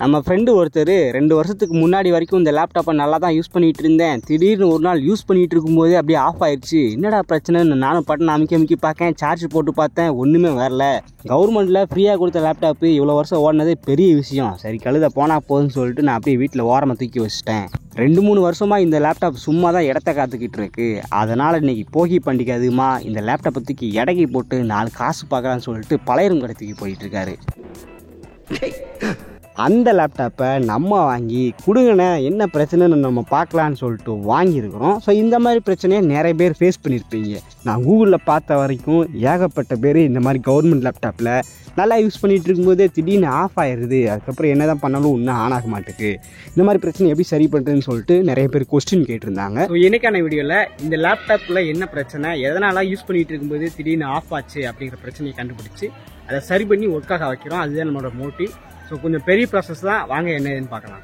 நம்ம ஃப்ரெண்டு ஒருத்தர் 2 வருஷத்துக்கு முன்னாடி வரைக்கும் இந்த லேப்டாப்பை நல்லா தான் யூஸ் பண்ணிகிட்டு இருந்தேன். திடீர்னு ஒரு நாள் யூஸ் பண்ணிகிட்டு இருக்கும்போதே அப்படியே ஆஃப் ஆயிடுச்சு. என்னடா பிரச்சனைன்னு நானும் பட்டன் அமைக்கி பார்க்கேன், சார்ஜ் போட்டு பார்த்தேன், ஒன்றுமே வரல. கவர்மெண்ட்டில் ஃப்ரீயாக கொடுத்த லேப்டாப்பு இவ்வளோ வருஷம் ஓடினதே பெரிய விஷயம். சரி கழுத போனால் போதுன்னு சொல்லிட்டு நான் அப்படியே வீட்டில் ஓரமாக தூக்கி வச்சிட்டேன். 2-3 வருஷமாக இந்த லேப்டாப் சும்மா தான் இடத்த காத்துக்கிட்டு இருக்கு. அதனால் இன்றைக்கி போகி பண்டிகை அதுமா இந்த லேப்டாப்பை தூக்கி எடைக்கி போட்டு 4 காசு பார்க்கலான்னு சொல்லிட்டு பழையரும் கடத்துக்கு போயிட்டுருக்காரு. அந்த லேப்டாப்பை நம்ம வாங்கி கொடுங்கண்ணே, என்ன பிரச்சனைன்னு நம்ம பார்க்கலான்னு சொல்லிட்டு வாங்கியிருக்கிறோம். ஸோ இந்த மாதிரி பிரச்சனையை நிறைய பேர் ஃபேஸ் பண்ணியிருப்பீங்க. நான் கூகுளில் பார்த்த வரைக்கும் ஏகப்பட்ட பேர் இந்த மாதிரி கவர்மெண்ட் லேப்டாப்பில் நல்லா யூஸ் பண்ணிகிட்டு இருக்கும்போதே திடீர்னு ஆஃப் ஆயிடுது. அதுக்கப்புறம் என்ன தான் பண்ணாலும் இன்னும் ஆன் ஆக மாட்டேங்குது. இந்த மாதிரி பிரச்சனை எப்படி சரி பண்ணுறதுன்னு சொல்லிட்டு நிறைய பேர் கொஸ்டின் கேட்டிருந்தாங்க. ஸோ இன்னைக்கான வீடியோவில் இந்த லேப்டாப்பில் என்ன பிரச்சனை, எதனால் யூஸ் பண்ணிகிட்டு இருக்கும்போது திடீர்னு ஆஃப் ஆச்சு அப்படிங்கிற பிரச்சனையை கண்டுபிடிச்சி அதை சரி பண்ணி ஒர்க்காக வைக்கிறோம். அதுதான் நம்மளோட மோட்டிவ். ஸோ கொஞ்சம் பெரிய ப்ராசஸ் தான், வாங்க என்னதுன்னு பார்க்கலாம்.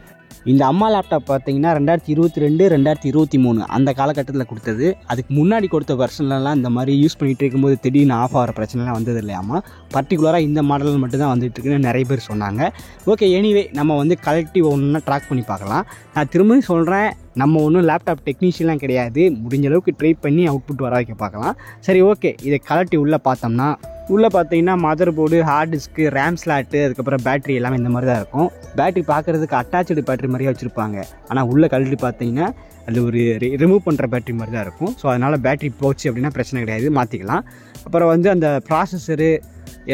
இந்த அம்மா லேப்டாப் பார்த்தீங்கன்னா 2022 2023 அந்த காலகட்டத்தில் கொடுத்தது. அதுக்கு முன்னாடி கொடுத்த வெர்ஷன்லாம் இந்த மாதிரி யூஸ் பண்ணிகிட்டு இருக்கும்போது திடீர்னு ஆஃப் ஆகிற பிரச்சனைலாம் வந்தது இல்லையாமா. பர்டிகுலராக இந்த மாடல் மட்டும் தான் வந்துட்டு இருக்குன்னு நிறைய பேர் சொன்னாங்க. ஓகே, எனிவே நம்ம வந்து கலெக்டிவ் ஒன்றுனா ட்ராக் பண்ணி பார்க்கலாம். நான் திரும்பவும் சொல்கிறேன், நம்ம ஒன்றும் லேப்டாப் டெக்னீஷியன்லாம் கிடையாது. முடிஞ்ச அளவுக்கு ட்ரை பண்ணி அவுட்புட் வர வைக்க பார்க்கலாம். சரி ஓகே, இதை கலெக்டி உள்ளே பார்த்தோம்னா உள்ளே பார்த்தீங்கன்னா mother board, hard disk, RAM slot, அதுக்கப்புறம் பேட்டரி எல்லாமே இந்த மாதிரி தான் இருக்கும். பேட்டரி பார்க்குறதுக்கு அட்டாச்சு பேட்டரி மாதிரியே வச்சுருப்பாங்க. ஆனால் உள்ளே கழட்டி பார்த்தீங்கன்னா அது ஒரு ரிமூவ் பண்ணுற பேட்டரி மாதிரி தான் இருக்கும். ஸோ அதனால் பேட்டரி போச்சு அப்படின்னா பிரச்சனை கிடையாது, மாற்றிக்கலாம். அப்புறம் வந்து அந்த ப்ராசஸரு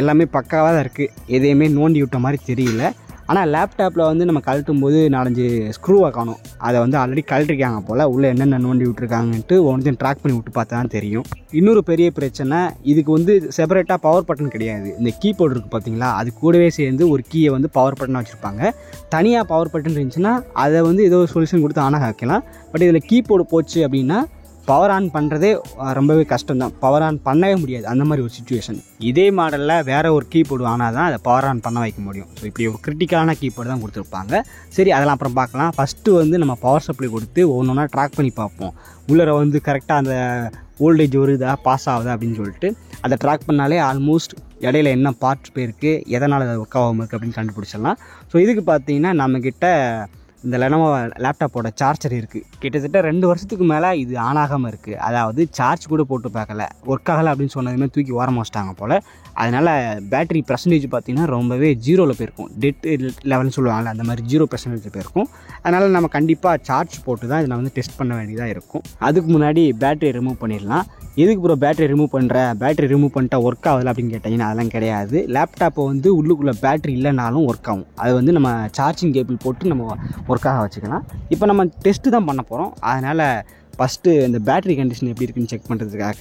எல்லாமே பக்காவாக தான் இருக்குது. எதையுமே நோண்டி விட்ட மாதிரி தெரியல. ஆனால் லேப்டாப்பில் வந்து நம்ம கழட்டும் போது 4-5 ஸ்க்ரூவை காணும். அதை வந்து ஆல்ரெடி கழட்டிருக்காங்க போல். உள்ளே என்னென்ன நோண்டி விட்டுருக்காங்கன்ட்டு ஒன்றையும் ட்ராக் பண்ணி விட்டு பார்த்தா தான் தெரியும். இன்னொரு பெரிய பிரச்சனை, இதுக்கு வந்து செப்பரேட்டாக பவர் பட்டன் கிடையாது. இந்த கீபோர்டு இருக்குது பார்த்தீங்களா, அது கூடவே சேர்ந்து ஒரு கீயை வந்து பவர் பட்டனாக வச்சுருப்பாங்க. தனியாக பவர் பட்டன் இருந்துச்சுன்னா அதை வந்து ஏதோ ஒரு சொல்யூஷன் கொடுத்து ஆனாக வைக்கலாம். பட் இதில் கீபோர்டு போச்சு அப்படின்னா பவர் ஆன் பண்ணுறதே ரொம்பவே கஷ்டம்தான். பவர் ஆன் பண்ணவே முடியாது, அந்த மாதிரி ஒரு சுச்சுவேஷன். இதே மாடலில் வேறு ஒரு கீபோர்டு ஆனால் தான் அதை பவர் ஆன் பண்ண வைக்க முடியும். ஸோ இப்படி ஒரு கிரிட்டிக்கலான கீபோர்டு தான் கொடுத்துருப்பாங்க. சரி, அதெல்லாம் அப்புறம் பார்க்கலாம். ஃபஸ்ட்டு வந்து நம்ம பவர் சப்ளை கொடுத்து ஒவ்வொன்றா ட்ராக் பண்ணி பார்ப்போம். உள்ளே வந்து கரெக்டாக அந்த வோல்டேஜ் வருதா, பாஸ் ஆகுதா அப்படின்னு சொல்லிட்டு அதை ட்ராக் பண்ணாலே ஆல்மோஸ்ட் இடையில என்ன பார்ட்ஸ் போயிருக்கு, எதனால் அதை ஒர்க் ஆகாமல் இருக்குது அப்படின்னு கண்டுபிடிச்சிடலாம். ஸோ இதுக்கு பார்த்தீங்கன்னா நம்மக்கிட்ட இந்த லெனோவோ லேப்டாப்போட சார்ஜர் இருக்குது. கிட்டத்தட்ட 2 வருஷத்துக்கு மேலே இது ஆன் ஆகாமல் இருக்குது. அதாவது சார்ஜ் கூட போட்டு பார்க்கல, ஒர்க் ஆகலை அப்படின்னு சொன்னதுமே தூக்கி ஓரமாக வச்சிட்டாங்க போல். அதனால் பேட்டரி பர்சன்டேஜ் பார்த்திங்கன்னா ரொம்பவே 0ல் போயிருக்கும். டெட் லெவல்னு சொல்லுவாங்கள்ல, அந்த மாதிரி 0% போயிருக்கும். அதனால் நம்ம கண்டிப்பாக சார்ஜ் போட்டு தான் இதை வந்து டெஸ்ட் பண்ண வேண்டியதாக இருக்கும். அதுக்கு முன்னாடி பேட்டரியை ரிமூவ் பண்ணிடலாம். எதுக்கு ப்ரோ பேட்டரி ரிமூவ் பண்ணுற, பேட்டரி ரிமூவ் பண்ணிட்டா ஒர்க் ஆகுது அப்படின்னு கேட்டிங்கன்னா அதெல்லாம் கிடையாது. லேப்டாப்பை வந்து உள்ளுக்குள்ளே பேட்டரி இல்லைனாலும் ஒர்க் ஆகும். அது வந்து நம்ம சார்ஜிங் கேபிள் போட்டு நம்ம ஒர்க்காக வச்சுக்கலாம். இப்போ நம்ம டெஸ்ட்டு தான் பண்ண போகிறோம். அதனால் ஃபஸ்ட்டு இந்த பேட்டரி கண்டிஷன் எப்படி இருக்குன்னு செக் பண்ணுறதுக்காக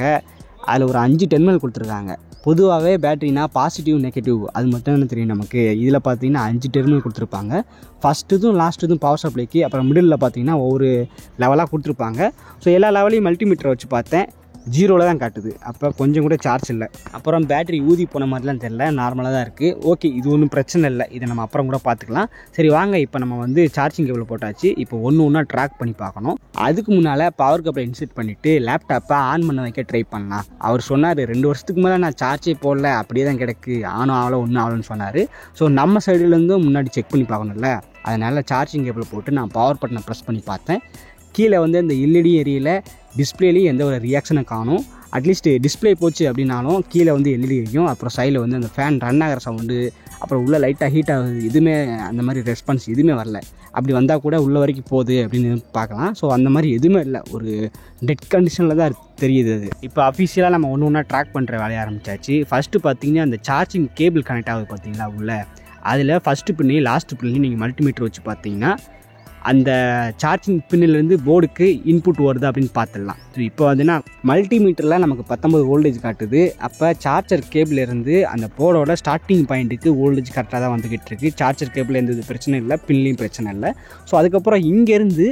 அதில் ஒரு 5 டெர்மினல் கொடுத்துருக்காங்க. பொதுவாகவே பேட்டரினா பாசிட்டிவ் நெகட்டிவ் அது மட்டும் என்ன தெரியும் நமக்கு. இதில் பார்த்தீங்கன்னா 5 டெர்மினல் கொடுத்துருப்பாங்க. ஃபஸ்ட்டுதும் லாஸ்ட்டுதும் பவர் சப்ளைக்கு, அப்புறம் மிடில் பார்த்தீங்கன்னா ஒவ்வொரு லெவலாக கொடுத்துருப்பாங்க. ஸோ எல்லா லெவலையும் மல்டிமீட்டரை வச்சு பார்த்தேன், 0ல் தான் காட்டுது. அப்போ கொஞ்சம் கூட சார்ஜ் இல்லை. அப்புறம் பேட்டரி ஊதி போன மாதிரிலாம் தெரில, நார்மலாக தான் இருக்குது. ஓகே, இது ஒன்றும் பிரச்சனை இல்லை, இதை நம்ம அப்புறம் கூட பார்த்துக்கலாம். சரி வாங்க, இப்போ நம்ம வந்து சார்ஜிங் கேபிள் போட்டாச்சு. இப்போ ஒன்றா ட்ராக் பண்ணி பார்க்கணும். அதுக்கு முன்னால் பவர் கேபிளை இன்செர்ட் பண்ணிவிட்டு லேப்டாப்பை ஆன் பண்ண வைக்க ட்ரை பண்ணலாம். அவர் சொன்னார் 2 வருஷத்துக்கு மேலே நான் சார்ஜே போடல, அப்படியே தான் கிடக்கு, ஆனும் ஆகலை ஒன்றும் ஆகலன்னு சொன்னார். ஸோ நம்ம சைடுலேருந்தும் முன்னாடி செக் பண்ணி பார்க்கணும்ல. அதனால் சார்ஜிங் கேபிள் போட்டு நான் பவர் பட்டனை ப்ரெஸ் பண்ணி பார்த்தேன். கீழே வந்து இந்த எல்இடி எரியில், டிஸ்பிளேலேயும் எந்த ஒரு ரியாக்ஷனை காணும். அட்லீஸ்ட் டிஸ்பிளே போச்சு அப்படின்னாலும் கீழே வந்து எல்இடி எரியும். அப்புறம் சைடில் வந்து அந்த ஃபேன் ரன் ஆகிற சவுண்டு, அப்புறம் உள்ளே லைட்டாக ஹீட் ஆகுது, எதுவுமே அந்த மாதிரி ரெஸ்பான்ஸ் எதுவுமே வரல. அப்படி வந்தால் கூட உள்ள வரைக்கும் போகுது அப்படின்னு பார்க்கலாம். ஸோ அந்த மாதிரி எதுவுமே இல்லை, ஒரு டெட் கண்டிஷனில் தான் தெரியுது அது. இப்போ அஃபிஷியலாக நம்ம ஒன்றா ட்ராக் பண்ணுற வேலையை ஆரம்பித்தாச்சு. ஃபஸ்ட்டு பார்த்தீங்கன்னா அந்த சார்ஜிங் கேபிள் கனெக்ட் ஆகுது பார்த்தீங்களா உள்ளே, அதில் ஃபஸ்ட்டு பின்னி லாஸ்ட்டு பின்னி நீங்கள் மல்டிமீட்டர் வச்சு பார்த்தீங்கன்னா அந்த சார்ஜிங் பின்னிலேருந்து போர்டுக்கு இன்புட் வருது அப்படின்னு பார்த்துடலாம். ஸோ இப்போ வந்துன்னா மல்டிமீட்டரில் நமக்கு 19 வோல்டேஜ் காட்டுது. அப்போ சார்ஜர் கேபிள் இருந்து அந்த போர்டோட ஸ்டார்டிங் பாயிண்ட்டுக்கு வோல்டேஜ் கரெக்டாக தான் வந்துக்கிட்டு இருக்குது. சார்ஜர் கேபிள் எந்த பிரச்சனை இல்லை, பின்லேயும் பிரச்சனை இல்லை. ஸோ அதுக்கப்புறம் இங்கேருந்து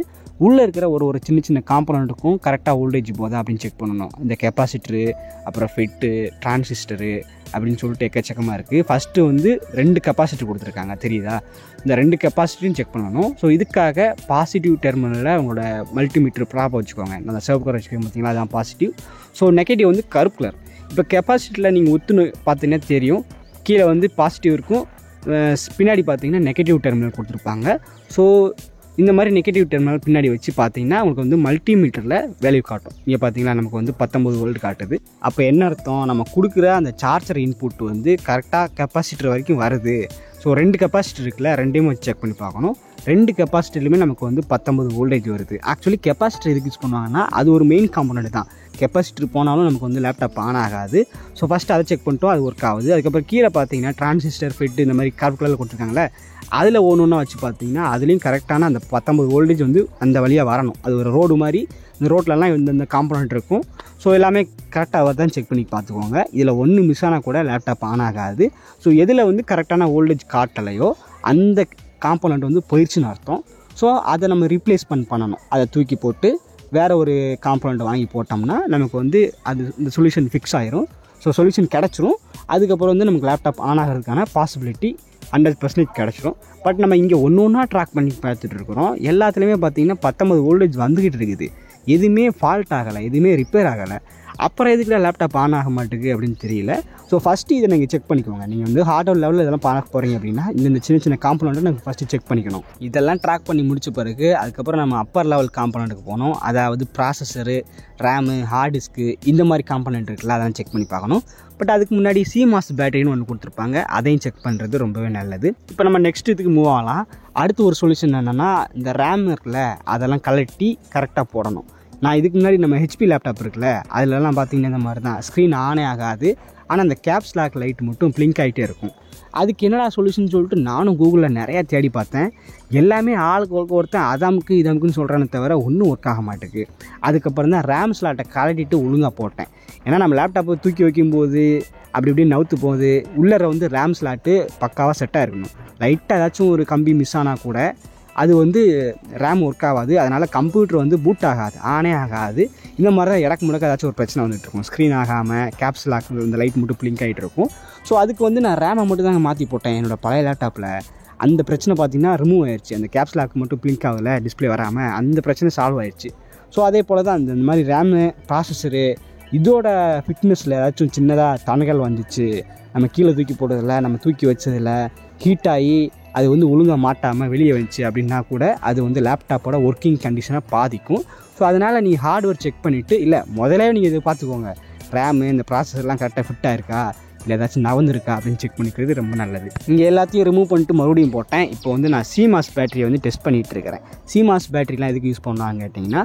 உள்ளே இருக்கிற ஒரு சின்ன காம்பனண்ட்டுக்கும் கரெக்டாக வோல்டேஜ் போதா அப்படின்னு செக் பண்ணணும். இந்த கெப்பாசிட்டரு, அப்புறம் ஃபிட்டு, டிரான்சிஸ்டரு அப்படின்னு சொல்லிட்டு எக்கச்சக்கமாக இருக்குது. ஃபஸ்ட்டு வந்து 2 கெப்பாசிட்டர் கொடுத்துருக்காங்க, தெரியுதா? இந்த 2 கெப்பாசிட்டியும் செக் பண்ணணும். ஸோ இதுக்காக பாசிட்டிவ் டெர்மினலில் உங்களோட மல்டிமீட்டர் ப்ராப்பாக வச்சுக்கோங்க. அந்த சிவப்பு கலர் வச்சுக்கோங்க பார்த்தீங்களா, அதுதான் பாசிட்டிவ். ஸோ நெகட்டிவ் வந்து கருப்பு கலர். இப்போ கெப்பாசிட்டியில் நீங்கள் ஒத்துன்னு பார்த்தீங்கன்னா தெரியும், கீழே வந்து பாசிட்டிவ் இருக்கும், பின்னாடி பார்த்தீங்கன்னா நெகட்டிவ் டெர்மினல் கொடுத்துருப்பாங்க. ஸோ இந்த மாதிரி நெகட்டிவ் டெர்மினல் பின்னாடி வச்சு பார்த்தீங்கன்னா உங்களுக்கு வந்து மல்டிமீட்டரில் வேல்யூ காட்டும். இங்கே பார்த்தீங்கன்னா நமக்கு வந்து 19 வோல்ட் காட்டுது. அப்போ என்ன அர்த்தம், நம்ம கொடுக்குற அந்த சார்ஜர் இன்புட் வந்து கரெக்டாக கெப்பாசிட்டர் வரைக்கும் வருது. ஸோ 2 கெப்பாசிட்டர் இருக்குல்ல, ரெண்டையும் வச்சு செக் பண்ணி பார்க்கணும். 2 கெப்பாசிட்டர்லையுமே நமக்கு வந்து 19 வோல்டேஜ் வருது. ஆக்சுவலி கெப்பாசிட்டர் எதுக்கு யூஸ் பண்ணுவாங்கன்னா அது ஒரு மெயின் காம்பனண்ட் தான். கெப்பாசிட்டர் போனாலும் நமக்கு வந்து லேப்டாப் ஆன் ஆகாது. ஸோ ஃபஸ்ட்டு அதை செக் பண்ணிட்டோம், அது ஒர்க் ஆகுது. அதுக்கப்புறம் கீழே பார்த்தீங்கன்னா டிரான்சிஸ்டர் ஃபிட் இந்த மாதிரி கலரில் கொடுத்துருக்காங்களே, அதில் ஒன்று வச்சு பார்த்தீங்கன்னா அதுலேயும் கரெக்டான அந்த 19 வோல்டேஜ் வந்து அந்த வழியாக வரணும். அது ஒரு ரோடு மாதிரி, இந்த ரோட்லலாம் இந்த காம்பனண்ட் இருக்கும். ஸோ எல்லாமே கரெக்டாக தான் செக் பண்ணி பார்த்துக்கோங்க. இதில் ஒன்று மிஸ் ஆனால் கூட லேப்டாப் ஆன் ஆகாது. ஸோ எதில் வந்து கரெக்டான வோல்டேஜ் காட்டலையோ அந்த காம்பனண்ட் வந்து போயிடுச்சுன்னு அர்த்தம். ஸோ அதை நம்ம ரீப்ளேஸ்மெண்ட் பண்ணணும். அதை தூக்கி போட்டு வேறு ஒரு காம்பனண்ட் வாங்கி போட்டோம்னா நமக்கு வந்து அது இந்த சொல்யூஷன் ஃபிக்ஸ் ஆகிரும். ஸோ சொல்யூஷன் கிடச்சிரும். அதுக்கப்புறம் வந்து நமக்கு லேப்டாப் ஆன் ஆகிறதுக்கான பாசிபிலிட்டி 100% கிடச்சிரும். பட் நம்ம இங்கே ஒன்றா ட்ராக் பண்ணி பார்த்துட்டு இருக்கிறோம். எல்லாத்துலேயுமே பார்த்திங்கன்னா 19 வோல்டேஜ் வந்துக்கிட்டு இருக்குது. எதுவுமே ஃபால்ட் ஆகலை, எதுவுமே ரிப்பேர் ஆகலை. அப்புறம் எதுக்குள்ள லேப்டாப் ஆன் ஆக மாட்டேங்குது அப்படின்னு தெரியல. ஸோ ஃபஸ்ட்டு இதை நீங்கள் செக் பண்ணிக்கோங்க. நீங்கள் வந்து ஹார்ட்வேர் லெவலில் இதெல்லாம் பார்க்க போகிறீங்க அப்படின்னா இந்த சின்ன சின்ன காம்பனண்ட்டை நம்ம ஃபஸ்ட்டு செக் பண்ணிக்கணும். இதெல்லாம் ட்ராக் பண்ணி முடிச்ச பிறகு அதுக்கப்புறம் நம்ம அப்பர் லெவல் காம்பனண்ட்டுக்கு போகணும். அதாவது ப்ராசஸரு, ரேமு, ஹார்ட் டிஸ்க்கு இந்த மாதிரி காம்பனண்ட் இருக்குல்ல, அதெல்லாம் செக் பண்ணி பார்க்கணும். பட் அதுக்கு முன்னாடி CMOS பேட்டரின்னு ஒன்று கொடுத்துருப்பாங்க, அதையும் செக் பண்ணுறது ரொம்பவே நல்லது. இப்போ நம்ம நெக்ஸ்ட் இதுக்கு மூவ் ஆகலாம். அடுத்து ஒரு சொல்யூஷன் என்னென்னா, இந்த ரேம் இருக்குல்ல அதெல்லாம் கலட்டி கரெக்டாக போடணும். நான் இதுக்கு முன்னாடி நம்ம HP லேப்டாப் இருக்குல்ல அதிலெல்லாம் பார்த்தீங்கன்னா இந்த மாதிரி தான் ஸ்க்ரீன் ஆனே ஆகாது. ஆனால் அந்த கேப்ஸ் லாக் லைட் மட்டும் பிளிங்க் ஆகிட்டே இருக்கும். அதுக்கு என்னடா சொல்யூஷன் சொல்லிட்டு நானும் கூகுளில் நிறையா தேடி பார்த்தேன். எல்லாமே ஆளுக்கு ஒருத்தன் அதாமுக்கு இதமுக்குன்னு சொல்கிறானே தவிர ஒன்றும் ஒர்க் ஆக மாட்டேங்குது. அதுக்கப்புறம் தான் ரேம் ஸ்லாட்டை கலட்டிட்டு ஒழுங்காக போட்டேன். ஏன்னா நம்ம லேப்டாப்பை தூக்கி வைக்கும்போது அப்படி இப்படி நவுத்து போகுது. உள்ளர வந்து ரேம் ஸ்லாட்டு பக்காவாக செட்டாக இருக்கணும். லைட்டாக ஏதாச்சும் ஒரு கம்பி மிஸ் ஆனால் கூட அது வந்து ரேம் ஒர்க் ஆகாது. அதனால் கம்ப்யூட்டர் வந்து பூட் ஆகாது, ஆனே ஆகாது. இந்த மாதிரி தான் இடக்கு முடக்க ஏதாச்சும் ஒரு பிரச்சனை வந்துட்டு இருக்கும். ஸ்க்ரீன் ஆகாமல் கேப்ஸ் லாக் இந்த லைட் மட்டும் பிளிங்க் ஆகிட்டு இருக்கும். ஸோ அதுக்கு வந்து நான் ரேமை மட்டும் தாங்க மாற்றி போட்டேன் என்னோடய பழைய லேப்டாப்பில். அந்த பிரச்சனை பார்த்திங்கன்னா ரிமூவ் ஆயிடுச்சு. அந்த கேப்ஸ் லாக் மட்டும் பிளிங்க் ஆகலை, டிஸ்பிளே வராமல் அந்த பிரச்சனை சால்வ் ஆயிடுச்சு. ஸோ அதே போல் தான் இந்த மாதிரி ரேமு, ப்ராசஸரு இதோட ஃபிட்னஸில் ஏதாச்சும் சின்னதாக தனகள் வந்துச்சு, நம்ம கீழே தூக்கி போடுறதில்ல, நம்ம தூக்கி வச்சதில் ஹீட் ஆகி அது வந்து ஒழுங்காக மாட்டாமல் வெளியே வந்துச்சு அப்படின்னா கூட அது வந்து லேப்டாப்போட ஒர்க்கிங் கண்டிஷனை பாதிக்கும். ஸோ அதனால் நீ ஹார்ட்வேர் செக் பண்ணிவிட்டு, இல்லை முதலே நீங்கள் இதை பார்த்துக்கோங்க, ரேமு இந்த ப்ராசஸர்லாம் கரெக்டாக ஃபிட்டாக இருக்கா, இல்லை ஏதாச்சும் நவந்துருக்கா அப்படின்னு செக் பண்ணிக்கிறது ரொம்ப நல்லது. இங்கே எல்லாத்தையும் ரிமூவ் பண்ணிட்டு மறுபடியும் போட்டேன். இப்போ வந்து நான் CMOS பேட்டரியை வந்து டெஸ்ட் பண்ணிகிட்டு இருக்கிறேன். CMOS பேட்டரிலாம் எதுக்கு யூஸ் பண்ணான்னு கேட்டிங்கன்னா,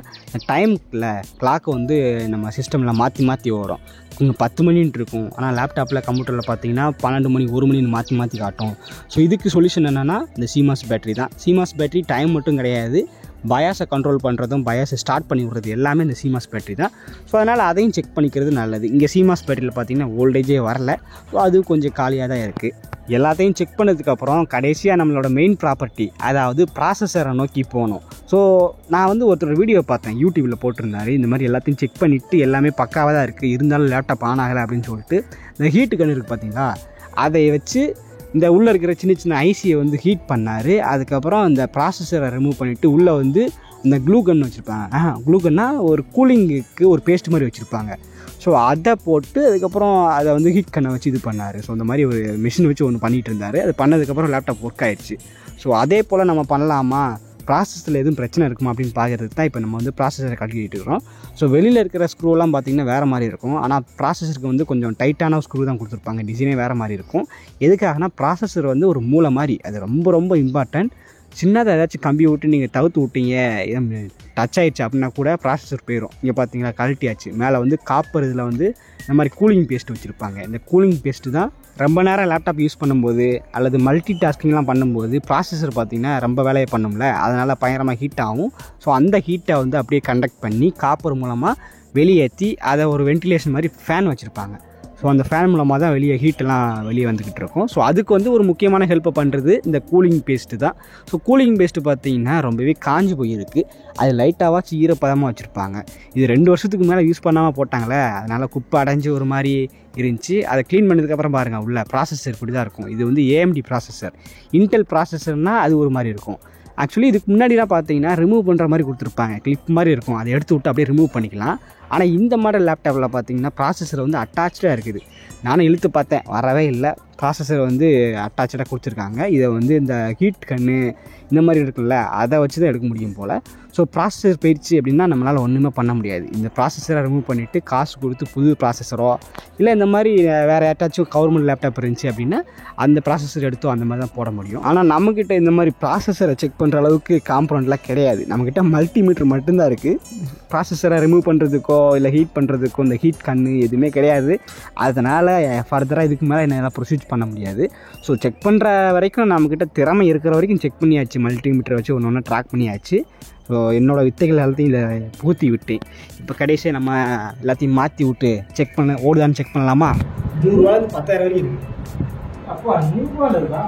டைமில் கிளாக்கை வந்து நம்ம சிஸ்டமில் மாற்றி ஓடும். இங்கே 10 மணின்ட்டு இருக்கும், ஆனால் லேப்டாப்பில் கம்ப்யூட்டரில் பார்த்தீங்கன்னா 12 மணி 1 மணின்னு மாற்றி காட்டும். ஸோ இதுக்கு சொல்யூஷன் என்னென்னா இந்த CMOS பேட்டரி தான். CMOS பேட்டரி டைம் மட்டும் கிடையாது, பயாஸை கண்ட்ரோல் பண்ணுறதும் பயாஸை ஸ்டார்ட் பண்ணி விடுறது எல்லாமே இந்த CMOS பேட்டரி தான். ஸோ அதனால் அதையும் செக் பண்ணிக்கிறது நல்லது. இங்கே CMOS பேட்டரியில் பார்த்திங்கன்னா வோல்டேஜே வரல. ஸோ அது கொஞ்சம் காலியாக தான் இருக்குது. எல்லாத்தையும் செக் பண்ணதுக்கப்புறம் கடைசியாக நம்மளோட மெயின் ப்ராப்பர்ட்டி, அதாவது ப்ராசஸரை நோக்கி போகணும். ஸோ நான் வந்து ஒருத்தர் வீடியோ பார்த்தேன், யூடியூப்பில் போட்டிருந்தாரு. இந்த மாதிரி எல்லாத்தையும் செக் பண்ணிவிட்டு எல்லாமே பக்காவாக தான் இருக்குது, இருந்தாலும் லேப்டாப் ஆன் ஆகலை அப்படின்னு சொல்லிட்டு இந்த ஹீட்டு கன் இருக்குது பார்த்தீங்களா, அதை வச்சு இந்த உள்ளே இருக்கிற சின்ன சின்ன ஐசியை வந்து ஹீட் பண்ணார். அதுக்கப்புறம் இந்த ப்ராசஸரை ரிமூவ் பண்ணிவிட்டு உள்ளே வந்து இந்த க்ளூ கன் வச்சுருப்பாங்க. க்ளூ கன்னா ஒரு கூலிங்குக்கு ஒரு பேஸ்ட் மாதிரி வச்சுருப்பாங்க. ஸோ அதை போட்டு அதுக்கப்புறம் அதை வந்து ஹீட் கண்ணை வச்சு இது பண்ணார். ஸோ இந்த மாதிரி ஒரு மிஷின் வச்சு ஒன்று பண்ணிகிட்டு இருந்தார். அது பண்ணதுக்கப்புறம் லேப்டாப் ஒர்க் ஆகிடுச்சு. ஸோ அதே போல் நம்ம பண்ணலாமா, ப்ராசஸில் எதுவும் பிரச்சனை இருக்குமா அப்படின்னு பார்க்குறதுக்கு தான் இப்போ நம்ம வந்து ப்ராசஸரை கட்டிக்கிட்டு இருக்கிறோம். ஸோ வெளியில் இருக்கிற ஸ்க்ரூலாம் பார்த்திங்கன்னா வேறு மாதிரி இருக்கும். ஆனால் ப்ராசஸருக்கு வந்து கொஞ்சம் டைட்டான ஸ்க்ரூ தான் கொடுத்துருப்பாங்க, டிசைனே வேறு மாதிரி இருக்கும். எதுக்காகனா ப்ராசஸர் வந்து ஒரு மூளை மாதிரி, அது ரொம்ப ரொம்ப இம்பார்ட்டன்ட். சின்னதாக ஏதாச்சும் கம்பி விட்டு நீங்கள் தவிர்த்து விட்டீங்க, டச் ஆகிடுச்சு அப்படின்னா கூட ப்ராசஸர் போயிடும். இங்கே பார்த்தீங்கன்னா கழட்டியாச்சு. மேலே வந்து காப்பர் இதில் வந்து இந்த மாதிரி கூலிங் பேஸ்ட் வச்சுருப்பாங்க. இந்த கூலிங் பேஸ்ட்டு தான் ரொம்ப நேரம் லேப்டாப் யூஸ் பண்ணும்போது அல்லது மல்டி டாஸ்கிங்லாம் பண்ணும்போது ப்ராசஸர் பார்த்திங்கன்னா ரொம்ப வேலையை பண்ணும்ல, அதனால் பயங்கரமாக ஹீட் ஆகும். ஸோ அந்த ஹீட்டை வந்து அப்படியே கண்டக்ட் பண்ணி காப்பர் மூலமாக வெளியேற்றி அதை ஒரு வென்டிலேஷன் மாதிரி ஃபேன் வச்சுருப்பாங்க. ஸோ அந்த ஃபேன் மூலமாக தான் ஹீட்டெல்லாம் வெளியே வந்துக்கிட்டு இருக்கும். ஸோ அதுக்கு வந்து ஒரு முக்கியமான ஹெல்ப்பை பண்ணுறது இந்த கூலிங் பேஸ்ட்டு தான். ஸோ கூலிங் பேஸ்ட்டு பார்த்திங்கன்னா ரொம்பவே காஞ்சி போயிருக்கு. அது லைட்டாகவாச்சும் ஈரப்பதமாக வச்சுருப்பாங்க. இது 2 வருஷத்துக்கு மேலே யூஸ் பண்ணாமல் போட்டாங்களே, அதனால் குப்பை அடைஞ்சு ஒரு மாதிரி இருந்துச்சு. அதை க்ளீன் பண்ணதுக்கப்புறம் பாருங்கள், உள்ள ப்ராசஸர் இப்படி தான் இருக்கும். இது வந்து AMD ப்ராசஸர். இன்டெல் ப்ராசஸர்னால் அது ஒரு மாதிரி இருக்கும். ஆக்சுவலி இதுக்கு முன்னாடிலாம் பார்த்தீங்கன்னா ரிமூவ் பண்ணுற மாதிரி கொடுத்துருப்பாங்க, கிளிப் மாதிரி இருக்கும். அதை எடுத்து விட்டு அப்படியே ரிமூவ் பண்ணிக்கலாம். ஆனால் இந்த மாடல் லேப்டாப்பில் பார்த்தீங்கன்னா ப்ராசஸர் வந்து அட்டாச்சாக இருக்குது. நானும் இழுத்து பார்த்தேன், வரவே இல்லை. ப்ராசஸர் வந்து அட்டாச்சாக கொடுத்துருக்காங்க. இதை வந்து இந்த ஹீட் கன்று இந்த மாதிரி இருக்குல்ல, அதை வச்சு தான் எடுக்க முடியும் போல். ஸோ ப்ராசஸர் போயிடுச்சு அப்படின்னா நம்மளால் ஒன்றுமே பண்ண முடியாது. இந்த ப்ராசஸரை ரிமூவ் பண்ணிவிட்டு காசு கொடுத்து புது ப்ராசஸரோ இல்லை இந்த மாதிரி வேறு யார்ட்டாச்சும் கவர்மெண்ட் லேப்டாப் இருந்துச்சு அப்படின்னா அந்த ப்ராசஸர் எடுத்தோ அந்த மாதிரி தான் போட முடியும். ஆனால் நம்மக்கிட்ட இந்த மாதிரி ப்ராசஸரை செக் பண்ணுற அளவுக்கு காம்பனண்ட்லாம் கிடையாது. நம்மக்கிட்ட மல்டிமீட்டர் மட்டும்தான் இருக்குது. ப்ராசஸரை ரிமூவ் பண்ணுறதுக்கோ இல்லை ஹீட் பண்ணுறதுக்கோ இந்த ஹீட் கன்று எதுவுமே கிடையாது. அதனால் ஃபர்தராக இதுக்கு மேலே என்னால் ப்ரொசீஜ் பண்ண முடியாது. ஸோ செக் பண்ணுற வரைக்கும் நம்மக்கிட்ட திறமை இருக்கிற வரைக்கும் செக் பண்ணியாச்சு. மல்டிமீட்டரை வச்சு ஒன்று ஒன்று ட்ராக் பண்ணியாச்சு. ஸோ என்னோடய வித்தைகள் எல்லாத்தையும் இதில் புகுத்தி விட்டேன். இப்போ கடைசியாக நம்ம எல்லாத்தையும் மாற்றி விட்டு செக் பண்ண ஓடுதான்னு செக் பண்ணலாமா? 100 10,000 வரைக்கும் இருக்குது. அப்பா 100 இருக்கா?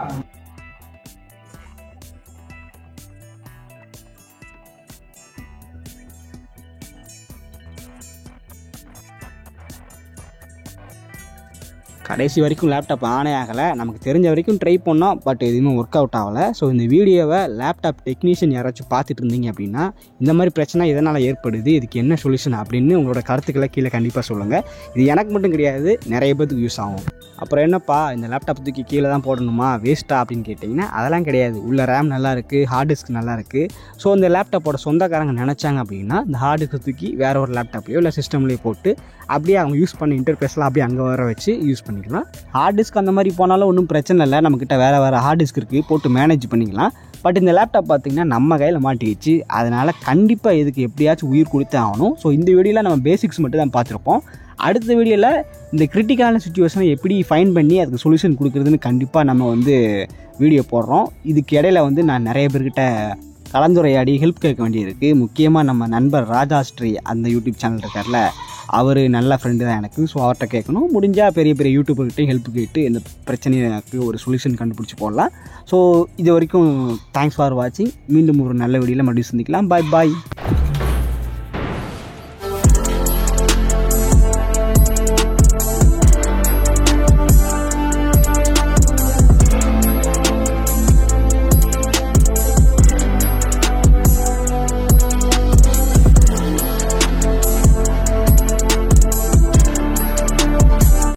கடைசி வரைக்கும் லேப்டாப் ஆனே ஆகலை. நமக்கு தெரிஞ்ச வரைக்கும் ட்ரை பண்ணோம், பட் எதுவுமே ஒர்க் அவுட் ஆகலை. ஸோ இந்த வீடியோவை லேப்டாப் டெக்னீஷியன் யாராச்சும் பார்த்துட்டு இருந்தீங்க அப்படின்னா இந்த மாதிரி பிரச்சனை எதனால் ஏற்படுது, இதுக்கு என்ன சொல்யூஷன் அப்படின்னு உங்களோட கருத்துக்களை கீழே கண்டிப்பாக சொல்லுங்கள். இது எனக்கு மட்டும் கிடையாது, நிறைய பேருக்கு யூஸ் ஆகும். அப்புறம் என்னப்பா இந்த லேப்டாப் தூக்கி கீழே தான் போடணுமா, வேஸ்ட்டா அப்படின்னு கேட்டிங்கன்னா அதெல்லாம் கிடையாது. உள்ள ரேம் நல்லா இருக்குது, ஹார்ட் டிஸ்க் நல்லா இருக்குது. ஸோ இந்த லேப்டாப்போட சொந்தக்காரங்க நினச்சாங்க அப்படின்னா இந்த ஹார்ட் டிஸ்க் தூக்கி வேறு ஒரு லேப்டாப்லையோ இல்லை சிஸ்டம்லேயோ போட்டு அப்படியே அவங்க யூஸ் பண்ண இன்டர்ஃபேஸ்லாம் அப்படியே அங்கே வர வச்சு யூஸ் பண்ணிக்கலாம். ஹார்ட் டிஸ்க் அந்த மாதிரி போனாலும் ஒன்றும் பிரச்சனை இல்லை. நம்மக்கிட்ட வேறு ஹார்ட் டிஸ்க் இருக்குது, போட்டு மேனேஜ் பண்ணிக்கலாம். பட் இந்த லேப்டாப் பார்த்திங்கன்னா நம்ம கையில் மாட்டிக்கிச்சு. அதனால் கண்டிப்பாக இதுக்கு எப்படியாச்சும் உயிர் கொடுத்தே ஆகணும். ஸோ இந்த வீடியோவில் நம்ம பேசிக்ஸ் மட்டும் தான் பார்த்துருப்போம். அடுத்த வீடியோவில் இந்த கிரிட்டிக்கலான சுச்சுவேஷனை எப்படி ஃபைன் பண்ணி அதுக்கு சொல்யூஷன் கொடுக்குறதுன்னு கண்டிப்பாக நம்ம வந்து வீடியோ போடுறோம். இதுக்கு இடையில வந்து நான் நிறைய பேர்கிட்ட கலந்துரையாடி ஹெல்ப் கேட்க வேண்டியிருக்கு. முக்கியமாக நம்ம நண்பர் ராஜாஸ்ரீ அந்த யூடியூப் சேனல் இருக்கார்ல, அவர் நல்ல ஃப்ரெண்டு தான் எனக்கு. ஸோ அவர்கிட்ட கேட்கணும். முடிஞ்சால் பெரிய பெரிய யூடியூபர்கிட்டையும் ஹெல்ப் கேட்டு இந்த பிரச்சனைக்கு ஒரு சொல்யூஷன் கண்டுபிடிச்சி போடலாம். ஸோ இது வரைக்கும் தேங்க்ஸ் ஃபார் வாட்சிங். மீண்டும் ஒரு நல்ல வீடியோவில் மறுபடியும் சந்திக்கலாம். பாய் பாய்.